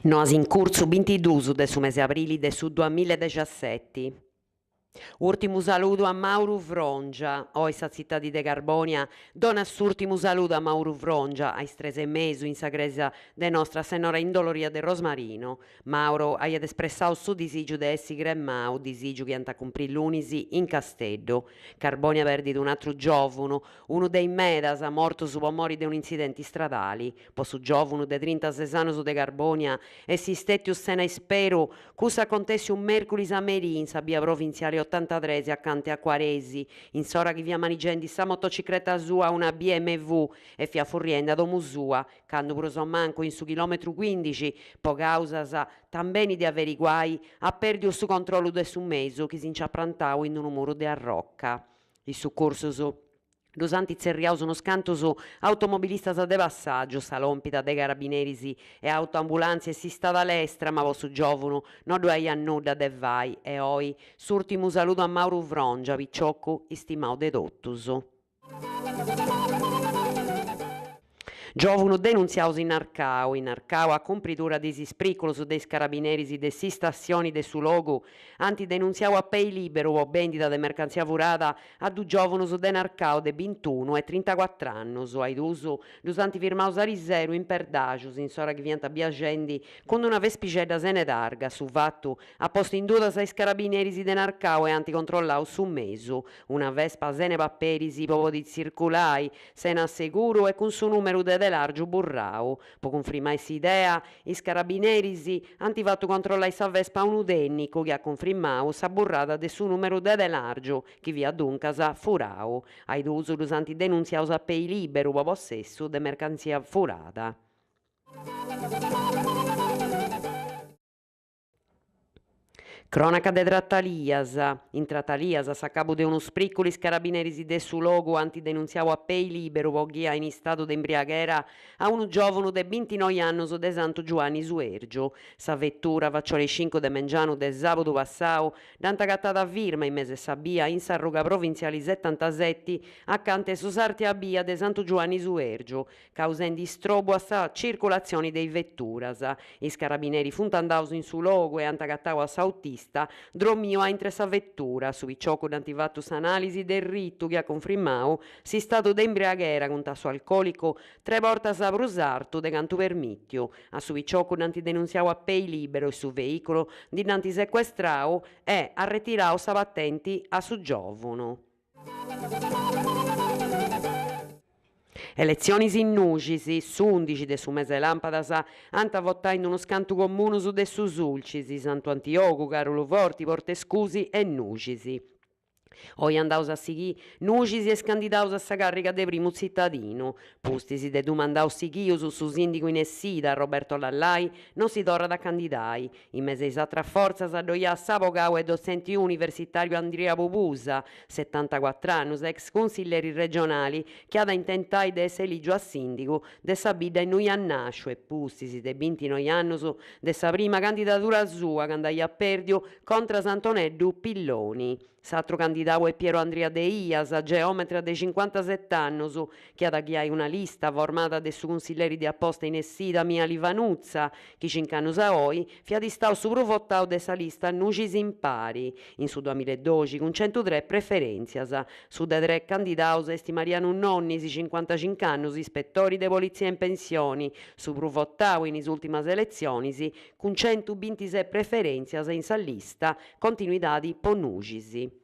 Noas in cursu 22 de su mese aprile de su 2017. Ultimu saludo a Mauro Frongia, oi sa zittadi de Carbonia, dona s'ultimu saludo a Mauro Frongia, a istrese mesu in sa cresa de nostra Senora Indoloria de Rosmarino. Mauro aiat espressau su disigiu de essi cremau, disigiu chi ant a cumprì l'unisi in Casteddu. Carbonia perdit un atru giovunu, unu dei medas, mortu su pomori de un incidenti stradali. Po su giovunu de 36 annus de Carbonia, essi stettius sena isperu, cussa acontessi un merculis a Merì, in sa via provinziale 83 accanto a Quaresi, in sora chi via manigendi sa motocicletta sua una BMW e fia furrienda domu sua, candu puru manco in su chilometru 15, po causas tambeni di averiguai, ha perdiu su controllu de su mesu chi si inciaprantau in unu muru de arrocca. I succursus los antizerriaus unos cantus automobilistas de passaggio, sa lompita de carabineris e autoambulanze si stada l'estra, ma su giovunu non lu aian nudda de vai, e oi s'urtimu saludo a Mauro Frongia, piccioccu istimau de tottus. Giovunu denunziaus in Arcau a cumpritura de ispriculos de carabineris de si stazioni de su logu, denunziau a pei liberu o vendita de mercanzia furada a du giovunus de Narcau de 21 e 34 annus, ai dusu dus firmaus a riseru in perdagius, in sora chi viant biagendi, con una vespigedda sene targa, su fattu a posto in dudas ai carabineris de Narcau e controllau su mesu, una vespa sene papperis, popo di circulai, sena seguru e con su numeru de largiu burrau. Po confirmare s'idea, is carabineris fattu controllare sa vespa unu dennicu che ha confermau sa burrada de su numeru de largiu, chi via duncas furau. Ai dus dus denunziaus a pei liberu po possessu de mercanzia furada. Cronaca de Trattalias. In Trattalias, sa cabu de unus pricculis carabineris de su logu denunziau a pei liberu po ghia in stato de imbriaghera a unu giovanu de 29 annus de Santu Giovanni Suergiu. Sa vettura facciole 5 de mengianu de sabudu passau, danta cattata firma in mese Sabia in sa ruga provinziali 77 accanto su sarti a via de Santu Giovanni Suergiu, causendi strobo a sa circolazione dei vetturas. Is carabineri funtandaus in su logu e cattau a s'autista dromio a intre sa vettura, su piccioccu d'antivattus analisi del rittu che ha confermau si stato de imbriaghera con tasso alcolico 3 portas a brusartu de cantu permittiu, a su piccioccu denunziau a pei libero e su veicolo dinanti sequestrau e a retirau sa patenti a su giovunu. Elezionis in Nucis, su 11 de su mese Lampadas, anta votai in uno scantu comunu de su Sulcis, Santu Antiocu, Carolo Forti, Portescusi e Nucis. Oi andaus a sighi Nucis e scandidaus a sa carica de primu zittadinu. Pustisi de dumandaus sighius su sindicu in Essida, Roberto Lallai, non si torrat a candidai. In mese is atra forzas addoia Sapogau e docente universitario Andrea Pupusa, 74 annus, ex consiglieri regionali, che ha intentai de essere eligio a sindicu de sa bidda in noi a nascio e pustisi de 29 annus de sa prima candidatura sua, candaia perdiu contra Santoneddu Pilloni. S'altro candidato è Piero Andrea De Ias, geometra de 57 annus, che ha ghiai una lista formata de su consiglieri di apposta in Essida Mia Livanuzza, chi 5 annus a oi, fia di stau su provottau de sa lista Nucis Impari, in su 2012 con 103 preferenzias. Su de 3 candidatos esti Mariano Nonnis, 55 annus, ispettori de polizia in pensioni, su provottau in is ultimas elezionis, con 126 preferenzias in sa lista continuidadi po Nucis.